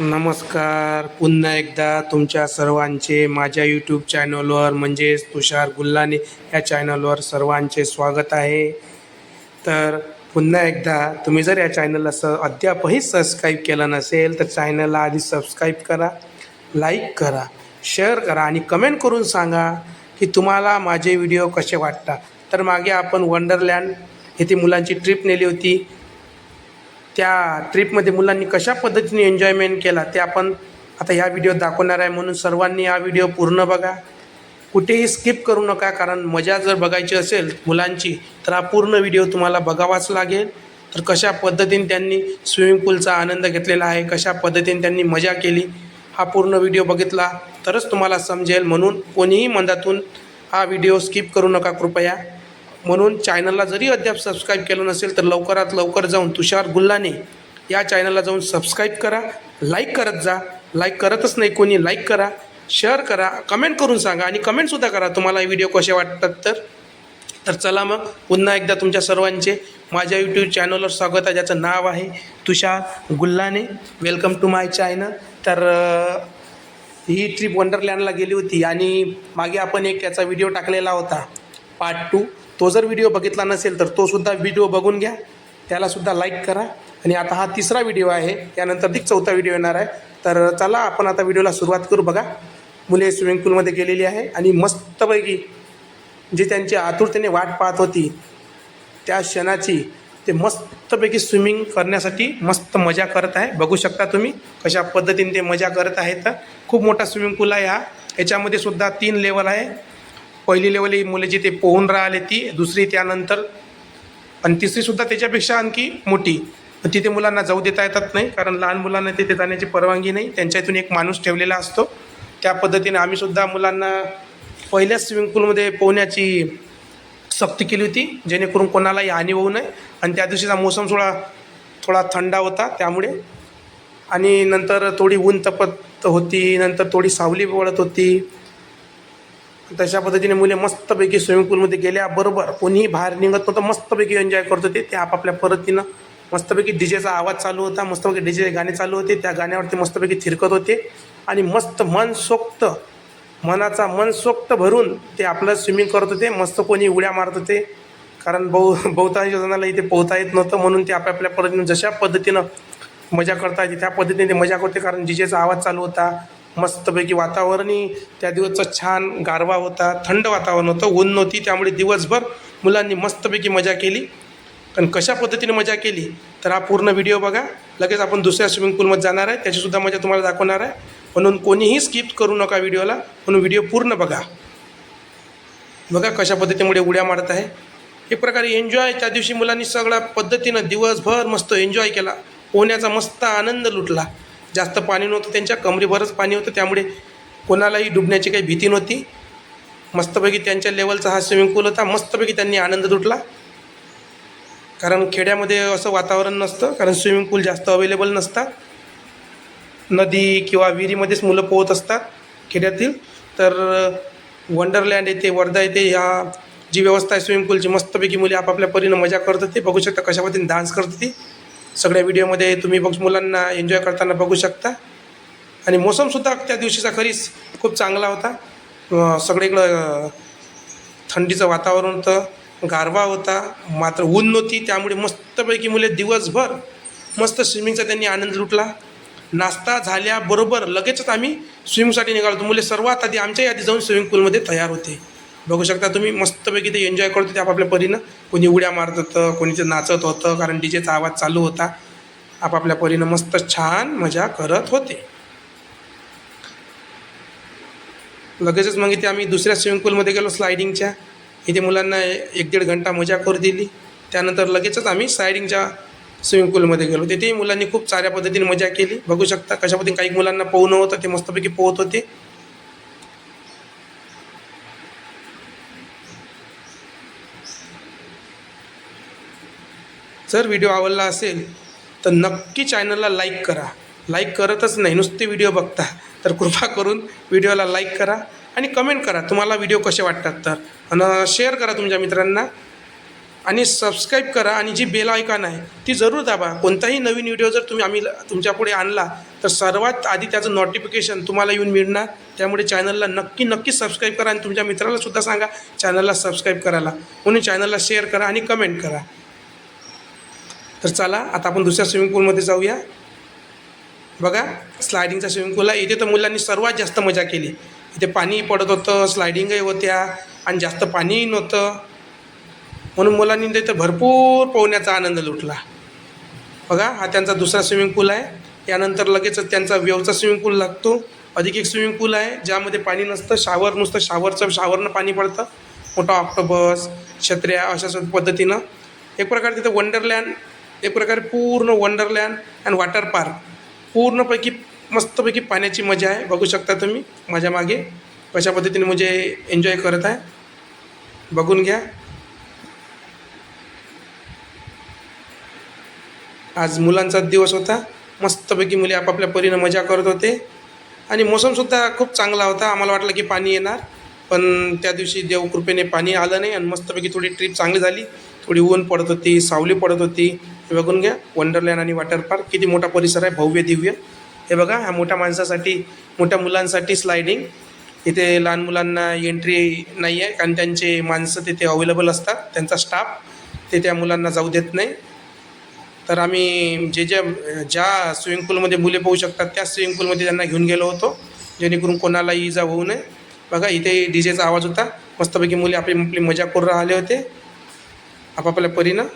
नमस्कार. पुन्हा एकदा तुमच्या सर्वांचे माझ्या यूट्यूब चॅनलवर म्हणजेच तुषार गुल्लाने या चॅनलवर सर्वांचे स्वागत आहे. तर पुन्हा एकदा तुम्ही जर या चॅनलला अद्यापही सबस्क्राईब केलं नसेल तर चॅनलला आधी सबस्क्राईब करा, लाईक करा, शेअर करा आणि कमेंट करून सांगा की तुम्हाला माझे व्हिडिओ कसे वाटतात. तर मागे आपण वंडरलँड येथे मुलांची ट्रिप नेली होती. त्या ट्रिपमध्ये मुलांनी कशा पद्धतीने एन्जॉयमेंट केला ते आपण आता ह्या व्हिडिओत दाखवणार आहे. म्हणून सर्वांनी हा व्हिडिओ पूर्ण बघा, कुठेही स्किप करू नका. कारण मजा जर बघायची असेल मुलांची तर हा पूर्ण व्हिडिओ तुम्हाला बघावाच लागेल. तर कशा पद्धतीने त्यांनी स्विमिंग पूलचा आनंद घेतलेला आहे, कशा पद्धतीने त्यांनी मजा केली, हा पूर्ण व्हिडिओ बघितला तरच तुम्हाला समजेल. म्हणून कोणीही मधातून हा व्हिडिओ स्किप करू नका कृपया. म्हणून चॅनलला जरी अद्याप सबस्क्राईब केलं नसेल तर लवकरात लवकर जाऊन तुषार गुल्लाने या चॅनलला जाऊन सबस्क्राईब करा, लाईक करत जा. लाईक करतच नाही कोणी, लाईक करा, शेअर करा, कमेंट करून सांगा आणि कमेंटसुद्धा करा तुम्हाला व्हिडिओ कसे वाटतात. तर चला मग पुन्हा एकदा तुमच्या सर्वांचे माझ्या यूट्यूब चॅनलवर स्वागत आहे, ज्याचं नाव आहे Tushar Gullane. Welcome to my channel. तर ही ट्रिप वंडरलँडला गेली होती आणि मागे आपण एक त्याचा व्हिडिओ टाकलेला होता पार्ट 2. तो जर व्हिडिओ बघितला नसेल तर तोसुद्धा व्हिडिओ बघून घ्या, त्यालासुद्धा लाईक करा. आणि आता हा तिसरा व्हिडिओ आहे, त्यानंतर अधिक चौथा व्हिडिओ येणार आहे. तर चला आपण आता व्हिडिओला सुरुवात करू. बघा, मुले स्विमिंग पूलमध्ये गेलेली आहे आणि मस्तपैकी जी त्यांची आतुरतेने वाट पाहत होती त्या क्षणाची ते मस्तपैकी स्विमिंग करण्यासाठी मस्त मजा करत आहे. बघू शकता तुम्ही कशा पद्धतीने ते मजा करत आहेत. खूप मोठा स्विमिंग पूल आहे हा. याच्यामध्ये सुद्धा 3 लेवल आहे. पहिली लेवल ही मुले जिथे पोहून राहिले ती, दुसरी त्यानंतर आणि तिसरीसुद्धा त्याच्यापेक्षा आणखी मोठी. तिथे मुलांना जाऊ देता येतात नाही, कारण लहान मुलांना तिथे जाण्याची परवानगी नाही. त्यांच्या इथून एक माणूस ठेवलेला असतो. त्या पद्धतीने आम्हीसुद्धा मुलांना पहिल्याच स्विमिंग पूलमध्ये पोहण्याची सक्ती केली होती, जेणेकरून कोणालाही हानी होऊ नये. आणि त्या दिवशीचा मोसम थोडा थंड होता त्यामुळे. आणि नंतर थोडी ऊन तपत होती, नंतर थोडी सावली पडत होती. तशा पद्धतीने मुले मस्तपैकी स्विमिंग पूलमध्ये गेल्याबरोबर कोणीही बाहेर निघत नव्हतं, मस्तपैकी एन्जॉय करत होते. ते आपापल्या पद्धतीनं मस्तपैकी डीजेचा आवाज चालू होता, मस्तपैकी डीजे गाणे चालू होते, त्या गाण्यावरती मस्तपैकी थिरकत होते आणि मस्त मनाचा मनसोक्त भरून ते आपलं स्विमिंग करत होते. मस्त कोणी उड्या मारत होते, कारण बहुतांश जणांना इथे पोहता येत नव्हतं. म्हणून ते आपापल्या पद्धतीनं जशा पद्धतीनं मजा करता येते त्या पद्धतीने ते मजा करते. कारण डीजेचा आवाज चालू होता, मस्तपैकी वातावरणही त्या दिवसचा छान गारवा होता, थंड वातावरण होतं, ऊन नव्हती. त्यामुळे दिवसभर मुलांनी मस्तपैकी मजा केली. आणि कशा पद्धतीने मजा केली तर हा पूर्ण व्हिडिओ बघा. लगेच आपण दुसऱ्या स्विमिंग पूलमध्ये जाणार आहे, त्याचीसुद्धा मजा तुम्हाला दाखवणार आहे. म्हणून कोणीही स्किप करू नका व्हिडिओला, म्हणून व्हिडिओ पूर्ण बघा. बघा कशा पद्धतीमुळे उड्या मारत आहे. एक प्रकारे एन्जॉय त्या दिवशी मुलांनी सगळ्या पद्धतीनं दिवसभर मस्त एन्जॉय केला, पोहण्याचा मस्त आनंद लुटला. जास्त पाणी नव्हतं, त्यांच्या कमरेभरच पाणी होतं, त्यामुळे कोणालाही डुबण्याची काही भीती नव्हती. मस्तपैकी त्यांच्या लेवलचा हा स्विमिंग पूल होता. मस्तपैकी त्यांनी आनंद लुटला. कारण खेड्यामध्ये असं वातावरण नसतं, कारण स्विमिंग पूल जास्त अवेलेबल नसतात. नदी किंवा विहिरीमध्येच मुलं पोहत असतात खेड्यातील. तर वंडरलँड येथे, वर्धा येथे ह्या जी व्यवस्था आहे स्विमिंग पूलची, मस्तपैकी मुले आपापल्या परीनं मजा करत होते. बघू शकता कशा पद्धतीने डान्स करत होती. सगळ्या व्हिडिओमध्ये तुम्ही मुलांना एन्जॉय करताना बघू शकता. आणि मोसमसुद्धा त्या दिवशीचा खरीच खूप चांगला होता. सगळीकडं थंडीचं वातावरण होतं, गारवा होता, मात्र ऊन नव्हती. त्यामुळे मस्तपैकी मुले दिवसभर मस्त स्विमिंगचा त्यांनी आनंद लुटला. नाश्ता झाल्याबरोबर लगेचच आम्ही स्विमिंगसाठी निघालो. मुले सर्वात आधी आमच्या यादी जाऊन स्विमिंग पूलमध्ये तयार होते. बघू शकता तुम्ही मस्तपैकी ते एन्जॉय करत होते आपापल्या परीनं. कोणी उड्या मारत होतं, कोणी ते नाचत होतं, कारण डीजेचा आवाज चालू होता. आपापल्या परीनं मस्त छान मजा करत होते. लगेचच मग इथे आम्ही दुसऱ्या स्विमिंग पूलमध्ये गेलो स्लायडिंगच्या. इथे मुलांना 1-1.5 घंटा मजा करू दिली. त्यानंतर लगेचच आम्ही स्लायडिंगच्या स्विमिंग पूलमध्ये गेलो. तिथेही मुलांनी खूप साऱ्या पद्धतीने मजा केली. बघू शकता कशा पद्धतीने काही मुलांना पोहणं होतं, ते मस्तपैकी पोहत होते. जर व्हिडिओ आवडला असेल तर नक्की चॅनलला लाईक करा. लाईक करतच नाही, नुसते व्हिडिओ बघता, तर कृपा करून व्हिडिओला लाईक करा आणि कमेंट करा तुम्हाला व्हिडिओ कसे वाटतात. तर आणि शेअर करा तुमच्या मित्रांना. आणि सबस्क्राईब करा आणि जी बेल आयकॉन आहे ती जरूर दाबा. कोणताही नवीन व्हिडिओ जर आम्ही तुमच्यापुढे आणला तर सर्वात आधी त्याचं नोटिफिकेशन तुम्हाला येऊन मिळणार. त्यामुळे चॅनलला नक्की सबस्क्राईब करा आणि तुमच्या मित्रालासुद्धा सांगा चॅनलला सबस्क्राईब करायला. म्हणून चॅनलला शेअर करा आणि कमेंट करा. तर चला आता आपण दुसऱ्या स्विमिंग पूलमध्ये जाऊया. बघा स्लायडिंगचा स्विमिंग पूल आहे. इथे तर मुलांनी सर्वात जास्त मजा केली. इथे पाणी पडत होतं, स्लायडिंगही होत्या आणि जास्त पाणीही नव्हतं, म्हणून मुलांनी तिथे भरपूर पोहण्याचा आनंद लुटला. बघा हा त्यांचा दुसरा स्विमिंग पूल आहे. यानंतर लगेचच त्यांचा वेवचा स्विमिंग पूल लागतो. अधिक एक स्विमिंग पूल आहे ज्यामध्ये पाणी नसतं, नुसतं शावरनं पाणी पडतं. मोठा ऑक्टोबस, छत्र्या अशा पद्धतीनं एक प्रकारे तिथं वंडरलँड, एक प्रकारे पूर्ण वंडरलँड अँड वॉटर पार्क पूर्णपैकी मस्तपैकी पाण्याची मजा आहे. बघू शकता तुम्ही माझ्या मागे कशा पद्धतीने म्हणजे एन्जॉय करत आहे, बघून घ्या. आज मुलांचा दिवस होता. मस्तपैकी मुले आपापल्या परीनं मजा करत होते आणि मोसमसुद्धा खूप चांगला होता. आम्हाला वाटलं की पाणी येणार, पण त्या दिवशी देवकृपेने पाणी आलं नाही आणि मस्तपैकी थोडी ट्रीप चांगली झाली. थोडी ऊन पडत होती, सावली पडत होती. हे बघून घ्या वंडरलँड आणि वॉटर पार्क किती मोठा परिसर आहे, भव्य दिव्य. हे बघा ह्या मोठ्या मुलांसाठी स्लायडिंग. इथे लहान मुलांना एंट्री नाही आहे कारण त्यांचे माणसं तिथे अवेलेबल असतात, त्यांचा स्टाफ ते त्या मुलांना जाऊ देत नाही. तर आम्ही ज्या स्विमिंग पूलमध्ये मुले पोहू शकतात त्या स्विमिंग पूलमध्ये त्यांना घेऊन गेलो होतो, जेणेकरून कोणालाही इजा होऊ नये. बघा इथे डीजेचा आवाज होता. मस्तपैकी मुले आपली मजा करून राहिले होते आपापल्या परीनं.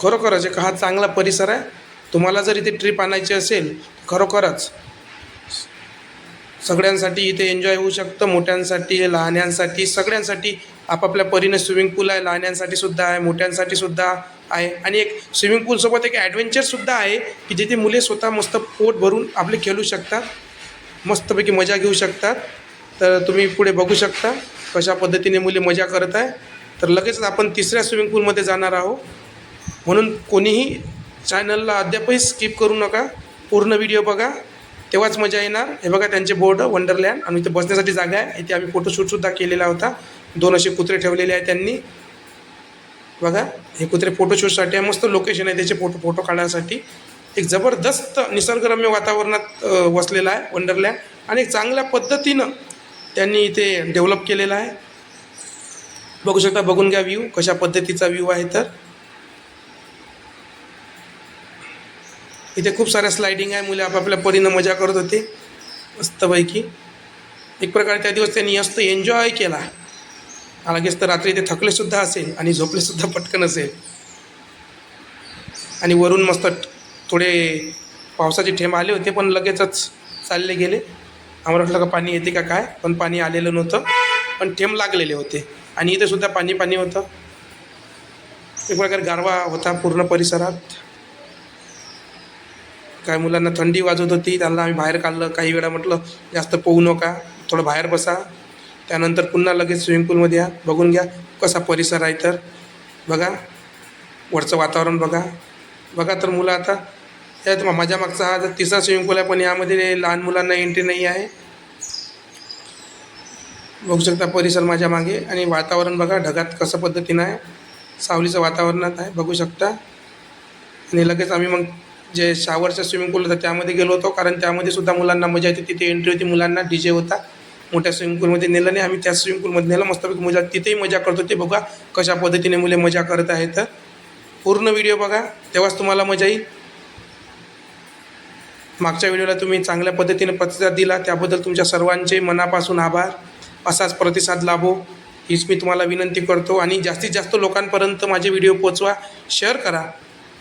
खरोखरच एक हा चांगला परिसर आहे. तुम्हाला जर इथे ट्रिप आणायची असेल खरोखरच सगळ्यांसाठी इथे एन्जॉय होऊ शकतं. मोठ्यांसाठी, लहान्यांसाठी, सगळ्यांसाठी आपापल्या परीने स्विमिंग पूल आहे. लहान्यांसाठी सुद्धा आहे, मोठ्यांसाठी सुद्धा आहे. आणि एक स्विमिंग पूलसोबत एक ॲडव्हेंचरसुद्धा आहे की जिथे मुले स्वतः मस्त पोट भरून आपले खेळू शकतात, मस्तपैकी मजा घेऊ शकतात. तर तुम्ही पुढे बघू शकता कशा पद्धतीने मुले मजा करत आहे. तर लगेच आपण तिसऱ्या स्विमिंग पूलमध्ये जाणार आहोत, म्हणून कोणीही चॅनलला अद्यापही स्किप करू नका. पूर्ण व्हिडिओ बघा, तेव्हाच मजा येणार. हे बघा त्यांचे बोर्ड वंडरलँड आणि इथे बसण्यासाठी जागा आहे. इथे आम्ही फोटोशूटसुद्धा केलेला होता. 2 असे कुत्रे ठेवलेले आहेत त्यांनी. बघा हे कुत्रे फोटोशूटसाठी आहे. मस्त लोकेशन आहे त्याचे फोटो काढण्यासाठी. एक जबरदस्त निसर्गरम्य वातावरणात वसलेला आहे वंडरलँड आणि एक चांगल्या पद्धतीनं त्यांनी इथे डेव्हलप केलेलं आहे. बघू शकता, बघून घ्या व्ह्यू कशा पद्धतीचा व्ह्यू आहे. तर इथे खूप साऱ्या स्लायडिंग आहे. मुले आपापल्या परीनं मजा करत होते मस्तपैकी. एक प्रकारे त्या दिवस त्यांनी जास्त एन्जॉय केला. लगेच तर रात्री इथे थकलेसुद्धा असेल आणि झोपलेसुद्धा पटकन असेल. आणि वरून मस्त थोडे पावसाचे थेंब आले होते पण लगेचच चालले गेले. आम्हाला वाटलं का पाणी येते का काय, पण पाणी आलेलं नव्हतं, पण थेंब लागलेले होते. आणि इथे सुद्धा पाणी होतं. एक प्रकारे गारवा होता पूर्ण परिसरात. काय मुलांना थंडी वाजत होती, त्यांना आम्ही बाहेर काढलं. काही वेळा म्हटलं जास्त पोहू नका, थोडं बाहेर बसा. त्यानंतर पुन्हा लगेच स्विमिंग पूलमध्ये या. बघून घ्या कसा परिसर आहे. तर बघा वरचं वातावरण बघा. तर मुलं आता त्यात माझ्या मागचा हा तिसरा स्विमिंग पूल आहे, पण यामध्ये लहान मुलांना एंट्री नाही आहे. बघू शकता परिसर माझ्या मागे. आणि वातावरण बघा ढगात कसं पद्धतीनं आहे, सावलीचं वातावरणात आहे, बघू शकता. आणि लगेच आम्ही मग जे शावरच्या स्विमिंग पूल होता त्यामध्ये गेलो होतो, कारण त्यामध्ये सुद्धा मुलांना मजा येते. तिथे एंट्री होती मुलांना, डीजे होता. मोठ्या स्विमिंग पूलमध्ये नेलं नाही आम्ही, त्या स्विमिंग पूलमध्ये नेलं. मस्तपैकी मजा, तिथेही मजा करत होते. बघा कशा पद्धतीने मुले मजा करत आहेत. तर पूर्ण व्हिडिओ बघा, तेव्हाच तुम्हाला मजा येईल. मागच्या व्हिडिओला तुम्ही चांगल्या पद्धतीने प्रतिसाद दिला, त्याबद्दल तुमच्या सर्वांचे मनापासून आभार. असाच प्रतिसाद लाभो हीच मी तुम्हाला विनंती करतो. आणि जास्तीत जास्त लोकांपर्यंत माझे व्हिडिओ पोचवा, शेअर करा,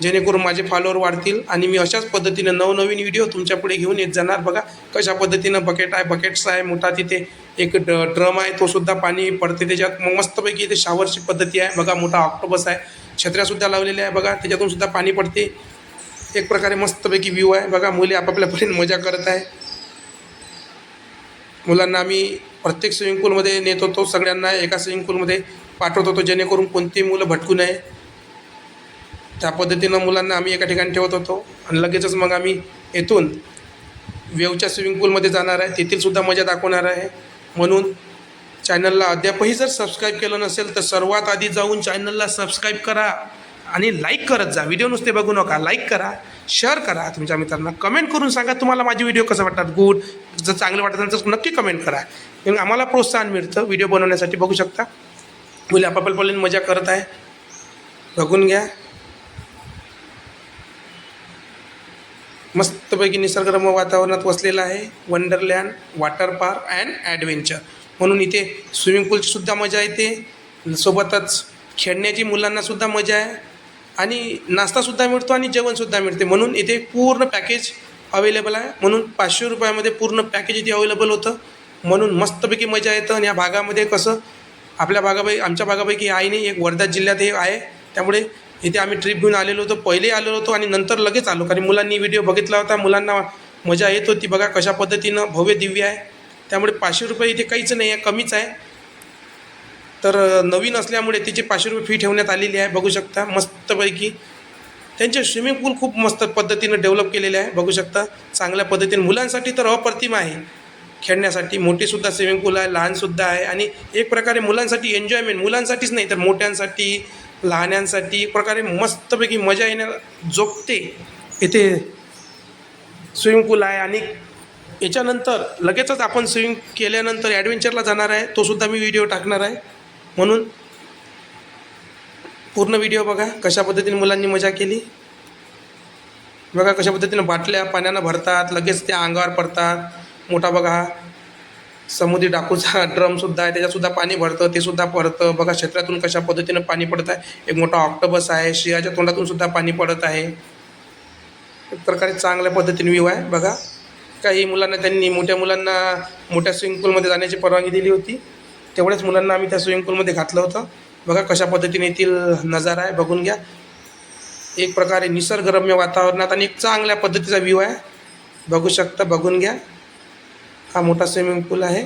जेणेकरून माझे फॉलोअर वाढतील आणि मी अशाच पद्धतीने नवनवीन व्हिडिओ तुमच्यापुढे घेऊन येत जाणार. बघा कशा पद्धतीनं बकेट्स आहे. मोठा तिथे एक ड्रम आहे, तो सुद्धा पाणी पडते त्याच्यात. मग मस्तपैकी इथे शावरची पद्धती आहे. बघा मोठा ऑक्टोबस आहे, छत्र्यासुद्धा लावलेल्या आहे. बघा त्याच्यातून सुद्धा पाणी पडते. एक प्रकारे मस्तपैकी व्ह्यू आहे. बघा मुले आपापल्या परीने मजा करत आहे. मुलांना आम्ही प्रत्येक स्विमिंग पूलमध्ये नेत होतो. सगळ्यांना एका स्विमिंग पूलमध्ये पाठवत होतो, जेणेकरून कोणतीही मुलं भटकू नये. त्या पद्धतीनं मुलांना आम्ही एका ठिकाणी ठेवत होतो. आणि लगेचच मग आम्ही येथून वेवच्या स्विमिंग पूलमध्ये जाणार आहे, तेथील सुद्धा मजा दाखवणार आहे. म्हणून चॅनलला अद्यापही जर सबस्क्राईब केलं नसेल तर सर्वात आधी जाऊन चॅनलला सबस्क्राईब करा आणि लाईक करत जा. व्हिडिओ नुसते बघू नका, लाईक करा, शेअर करा तुमच्या मित्रांना, कमेंट करून सांगा तुम्हाला माझे व्हिडिओ कसं वाटतात. गुड, जर चांगलं वाटत असेल तर नक्की कमेंट करा, मग आम्हाला प्रोत्साहन मिळतं व्हिडिओ बनवण्यासाठी. बघू शकता मुले आपापल्या मजा करत आहे, बघून घ्या. मस्तपैकी निसर्गरम्य वातावरणात वसलेलं आहे wonderland water park and adventure. म्हणून इथे स्विमिंग पूलची सुद्धा मजा येते, सोबतच खेळण्याची मुलांनासुद्धा मजा आहे आणि नाश्तासुद्धा मिळतो आणि जेवणसुद्धा मिळते. म्हणून इथे पूर्ण पॅकेज अवेलेबल आहे. म्हणून 500 रुपयामध्ये पूर्ण पॅकेज इथे अवेलेबल होतं. म्हणून मस्तपैकी मजा येतं. आणि या भागामध्ये कसं आमच्या भागापैकी आहे नाही, एक वर्धा जिल्ह्यात हे आहे. त्यामुळे इथे आम्ही ट्रिप घेऊन आलेलो होतो, पहिले आलेलो होतो आणि नंतर लगेच आलो, कारण मुलांनी व्हिडिओ बघितला होता, मुलांना मजा येत होती. बघा कशा पद्धतीनं भव्य दिव्य आहे. त्यामुळे 500 रुपये इथे काहीच नाही आहे, कमीच आहे. तर नवीन असल्यामुळे तिचे 500 रुपये फी ठेवण्यात आलेली आहे. बघू शकता मस्तपैकी त्यांचे स्विमिंग पूल खूप मस्त पद्धतीनं डेव्हलप केलेले आहे. बघू शकता चांगल्या पद्धतीने मुलांसाठी तर अप्रतिम आहे. खेळण्यासाठी मोठीसुद्धा स्विमिंग पूल आहे, लहानसुद्धा आहे. आणि एक प्रकारे मुलांसाठी एन्जॉयमेंट, मुलांसाठीच नाही तर मोठ्यांसाठी, लहान्यांसाठी एक प्रकारे मस्तपैकी मजा येण्याला जोगते इथे स्विमिंग पूल आहे. आणि याच्यानंतर लगेचच आपण स्विमिंग केल्यानंतर ॲडव्हेंचरला जाणार आहे, तोसुद्धा मी व्हिडिओ टाकणार आहे. म्हणून पूर्ण व्हिडिओ बघा कशा पद्धतीने मुलांनी मजा केली. बघा कशा पद्धतीनं बाटल्या पाण्यानं भरतात, लगेच त्या अंगावर पडतात. मोठा बघा समुद्री डाकूचा ड्रमसुद्धा आहे, त्याच्यातसुद्धा पाणी भरतं, ते सुद्धा पडतं. बघा क्षेत्रातून कशा पद्धतीनं पाणी पडत आहे. एक मोठा ऑक्टोबस आहे, सिंहाच्या तोंडातून सुद्धा पाणी पडत आहे. एक प्रकारे चांगल्या पद्धतीने व्ह्यू आहे. बघा काही मुलांना त्यांनी मोठ्या मुलांना मोठ्या स्विमिंग पूलमध्ये जाण्याची परवानगी दिली होती, तेवढ्याच मुलांना आम्ही त्या स्विमिंग पूलमध्ये घातलं होतं. बघा कशा पद्धतीने येथील नजारा आहे, बघून घ्या. एक प्रकारे निसर्गरम्य वातावरणात आणि एक चांगल्या पद्धतीचा व्ह्यू आहे. बघू शकता, बघून घ्या. हा मोठा स्विमिंग पूल आहे.